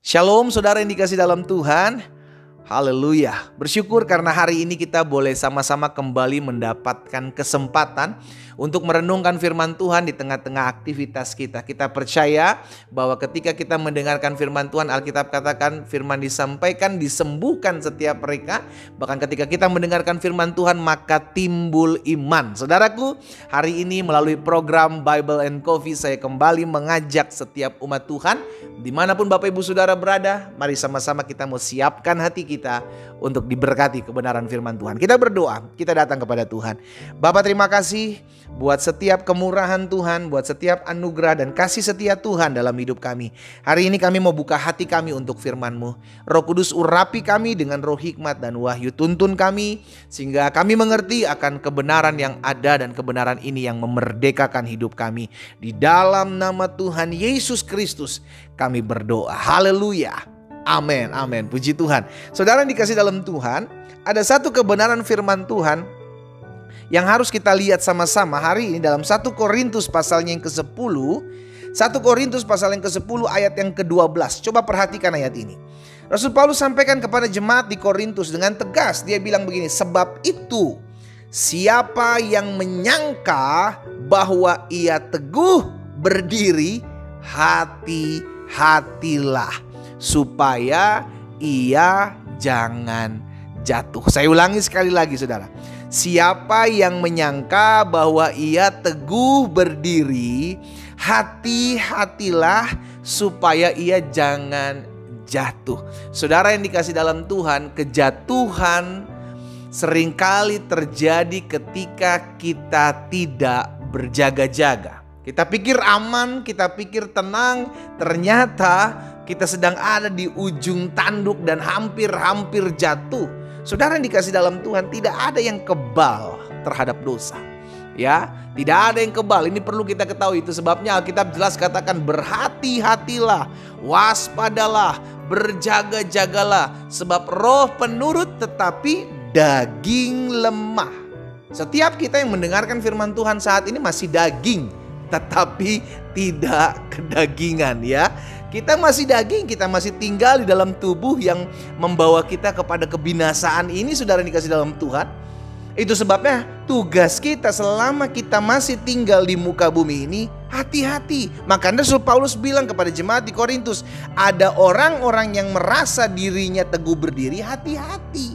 Shalom saudara yang dikasih dalam Tuhan. Haleluya. Bersyukur karena hari ini kita boleh sama-sama kembali mendapatkan kesempatan untuk merenungkan firman Tuhan di tengah-tengah aktivitas kita. Kita percaya bahwa ketika kita mendengarkan firman Tuhan, Alkitab katakan firman disampaikan, disembuhkan setiap mereka. Bahkan ketika kita mendengarkan firman Tuhan, maka timbul iman. Saudaraku, hari ini melalui program Bible and Coffee, saya kembali mengajak setiap umat Tuhan, dimanapun Bapak Ibu Saudara berada, mari sama-sama kita mau siapkan hati kita untuk diberkati kebenaran firman Tuhan. Kita berdoa, kita datang kepada Tuhan. Bapa, terima kasih buat setiap kemurahan Tuhan, buat setiap anugerah dan kasih setia Tuhan dalam hidup kami. Hari ini kami mau buka hati kami untuk firman-Mu. Roh Kudus urapi kami dengan roh hikmat dan wahyu, tuntun kami sehingga kami mengerti akan kebenaran yang ada dan kebenaran ini yang memerdekakan hidup kami. Di dalam nama Tuhan Yesus Kristus kami berdoa. Haleluya. Amin, amin. Puji Tuhan. Saudara yang dikasih dalam Tuhan, ada satu kebenaran firman Tuhan yang harus kita lihat sama-sama hari ini dalam 1 Korintus pasalnya yang ke-10. 1 Korintus pasal yang ke-10 ayat yang ke-12. Coba perhatikan ayat ini. Rasul Paulus sampaikan kepada jemaat di Korintus dengan tegas. Dia bilang begini, sebab itu siapa yang menyangka bahwa ia teguh berdiri, hati-hatilah supaya ia jangan jatuh. Saya ulangi sekali lagi saudara. Siapa yang menyangka bahwa ia teguh berdiri, hati-hatilah supaya ia jangan jatuh. Saudara yang dikasih dalam Tuhan, kejatuhan seringkali terjadi ketika kita tidak berjaga-jaga. Kita pikir aman, kita pikir tenang, ternyata kita sedang ada di ujung tanduk dan hampir-hampir jatuh. Saudara yang dikasih dalam Tuhan, tidak ada yang kebal terhadap dosa. Ya, tidak ada yang kebal. Ini perlu kita ketahui. Itu sebabnya Alkitab jelas katakan berhati-hatilah, waspadalah, berjaga-jagalah. Sebab roh penurut tetapi daging lemah. Setiap kita yang mendengarkan firman Tuhan saat ini masih daging, tetapi tidak kedagingan ya. Kita masih daging, kita masih tinggal di dalam tubuh yang membawa kita kepada kebinasaan ini, saudara yang dikasih dalam Tuhan. Itu sebabnya tugas kita selama kita masih tinggal di muka bumi ini, hati-hati. Makanya Rasul Paulus bilang kepada jemaat di Korintus, ada orang-orang yang merasa dirinya teguh berdiri, hati-hati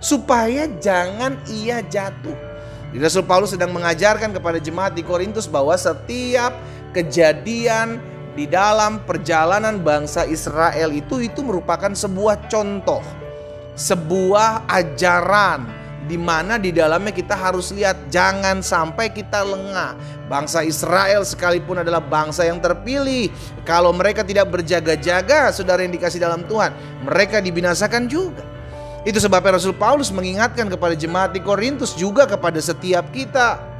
supaya jangan ia jatuh. Rasul Paulus sedang mengajarkan kepada jemaat di Korintus bahwa setiap kejadian di dalam perjalanan bangsa Israel itu merupakan sebuah contoh, sebuah ajaran di mana di dalamnya kita harus lihat jangan sampai kita lengah. Bangsa Israel sekalipun adalah bangsa yang terpilih, kalau mereka tidak berjaga-jaga, saudara yang dikasih dalam Tuhan, mereka dibinasakan juga. Itu sebabnya Rasul Paulus mengingatkan kepada jemaat di Korintus, juga kepada setiap kita.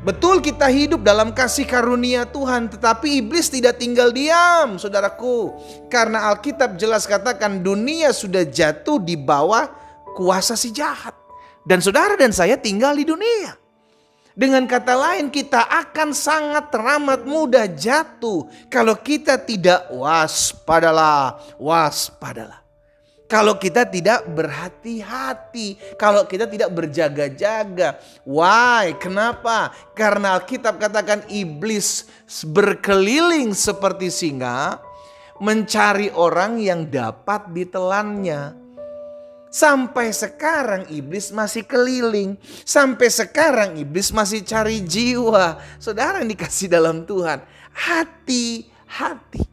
Betul kita hidup dalam kasih karunia Tuhan, tetapi iblis tidak tinggal diam, saudaraku. Karena Alkitab jelas katakan dunia sudah jatuh di bawah kuasa si jahat. Dan saudara dan saya tinggal di dunia. Dengan kata lain, kita akan sangat teramat mudah jatuh kalau kita tidak waspadalah. Kalau kita tidak berhati-hati, kalau kita tidak berjaga-jaga. Why? Kenapa? Karena Alkitab katakan iblis berkeliling seperti singa, mencari orang yang dapat ditelannya. Sampai sekarang iblis masih keliling. Sampai sekarang iblis masih cari jiwa. Saudara yang dikasih dalam Tuhan, hati-hati.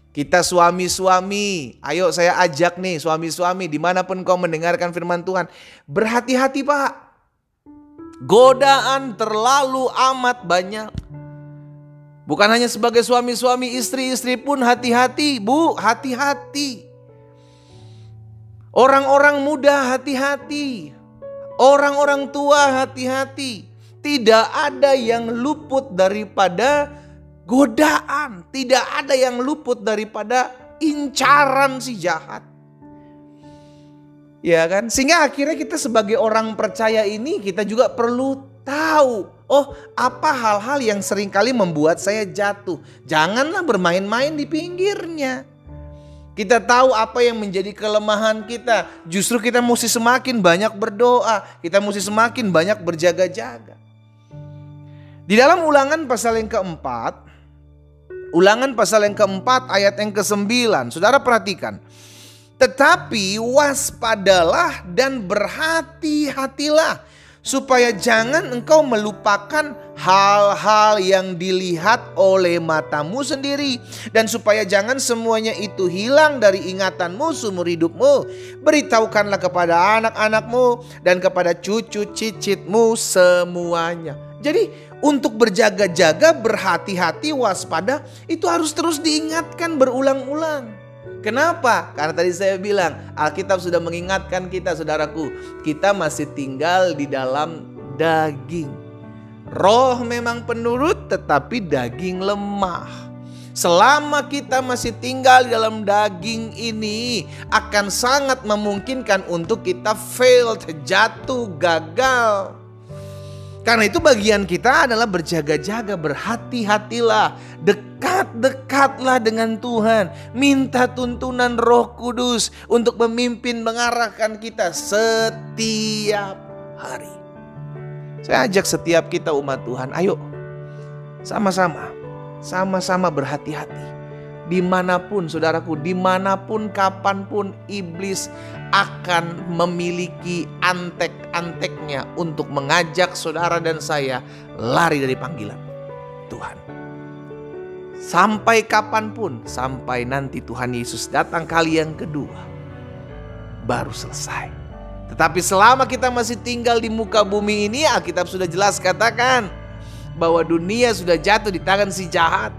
Kita suami-suami, ayo saya ajak nih suami-suami dimanapun kau mendengarkan firman Tuhan. Berhati-hati Pak, godaan terlalu amat banyak. Bukan hanya sebagai suami-suami, istri-istri pun hati-hati Bu, hati-hati. Orang-orang muda hati-hati, orang-orang tua hati-hati. Tidak ada yang luput daripada godaan, tidak ada yang luput daripada incaran si jahat. Ya kan? Sehingga akhirnya kita sebagai orang percaya ini kita juga perlu tahu, oh apa hal-hal yang seringkali membuat saya jatuh. Janganlah bermain-main di pinggirnya. Kita tahu apa yang menjadi kelemahan kita. Justru kita mesti semakin banyak berdoa. Kita mesti semakin banyak berjaga-jaga. Di dalam Ulangan pasal yang keempat, ayat yang ke-9, saudara perhatikan. Tetapi waspadalah dan berhati-hatilah, supaya jangan engkau melupakan hal-hal yang dilihat oleh matamu sendiri, dan supaya jangan semuanya itu hilang dari ingatanmu seumur hidupmu. Beritahukanlah kepada anak-anakmu dan kepada cucu cicitmu semuanya. Jadi untuk berjaga-jaga, berhati-hati, waspada itu harus terus diingatkan berulang-ulang. Kenapa? Karena tadi saya bilang Alkitab sudah mengingatkan kita, saudaraku, kita masih tinggal di dalam daging. Roh memang penurut, tetapi daging lemah. Selama kita masih tinggal di dalam daging ini, akan sangat memungkinkan untuk kita fail, jatuh, gagal. Karena itu bagian kita adalah berjaga-jaga, berhati-hatilah, dekat-dekatlah dengan Tuhan. Minta tuntunan Roh Kudus untuk memimpin, mengarahkan kita setiap hari. Saya ajak setiap kita umat Tuhan, ayo sama-sama berhati-hati. Dimanapun saudaraku, dimanapun, kapanpun iblis akan memiliki antek-anteknya untuk mengajak saudara dan saya lari dari panggilan Tuhan. Sampai kapanpun, sampai nanti Tuhan Yesus datang kali yang kedua, baru selesai. Tetapi selama kita masih tinggal di muka bumi ini, Alkitab sudah jelas katakan bahwa dunia sudah jatuh di tangan si jahat.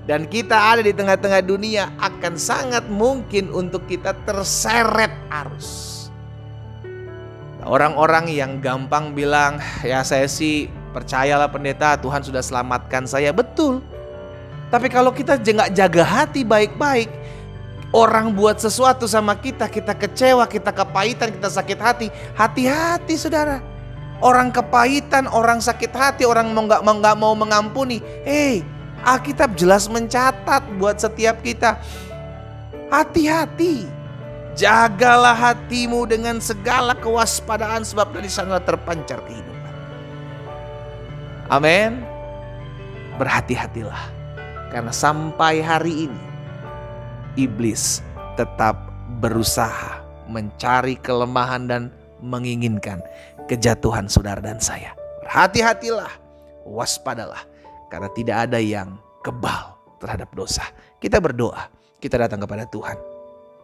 Dan kita ada di tengah-tengah dunia, akan sangat mungkin untuk kita terseret arus. Orang-orang yang gampang bilang, ya saya sih percayalah pendeta, Tuhan sudah selamatkan saya. Betul. Tapi kalau kita nggak jaga hati baik-baik, orang buat sesuatu sama kita, kita kecewa, kita kepahitan, kita sakit hati. Hati-hati saudara. Orang kepahitan, orang sakit hati, orang nggak mau mengampuni. Alkitab jelas mencatat buat setiap kita. Hati-hati. Jagalah hatimu dengan segala kewaspadaan, sebab dari sana terpancar kehidupan. Amin. Berhati-hatilah. Karena sampai hari ini iblis tetap berusaha mencari kelemahan dan menginginkan kejatuhan saudara dan saya. Berhati-hatilah, waspadalah. Karena tidak ada yang kebal terhadap dosa. Kita berdoa, kita datang kepada Tuhan.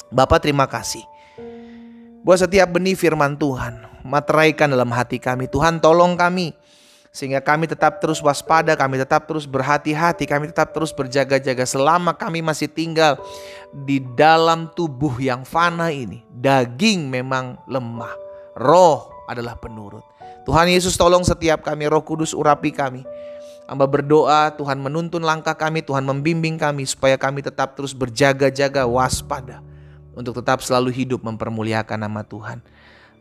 Bapa, terima kasih buat setiap benih firman Tuhan, materaikan dalam hati kami. Tuhan, tolong kami sehingga kami tetap terus waspada, kami tetap terus berhati-hati, kami tetap terus berjaga-jaga selama kami masih tinggal di dalam tubuh yang fana ini. Daging memang lemah, roh adalah penurut. Tuhan Yesus, tolong setiap kami, Roh Kudus urapi kami. Hamba berdoa, Tuhan menuntun langkah kami, Tuhan membimbing kami supaya kami tetap terus berjaga-jaga, waspada untuk tetap selalu hidup mempermuliakan nama Tuhan.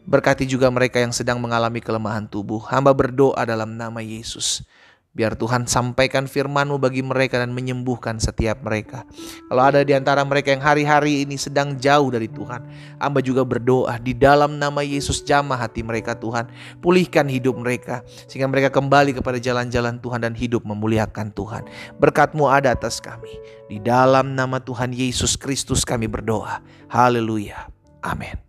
Berkati juga mereka yang sedang mengalami kelemahan tubuh. Hamba berdoa dalam nama Yesus. Biar Tuhan sampaikan firman-Mu bagi mereka dan menyembuhkan setiap mereka. Kalau ada di antara mereka yang hari-hari ini sedang jauh dari Tuhan, hamba juga berdoa di dalam nama Yesus, jamah hati mereka Tuhan. Pulihkan hidup mereka sehingga mereka kembali kepada jalan-jalan Tuhan dan hidup memuliakan Tuhan. Berkat-Mu ada atas kami. Di dalam nama Tuhan Yesus Kristus kami berdoa. Haleluya. Amin.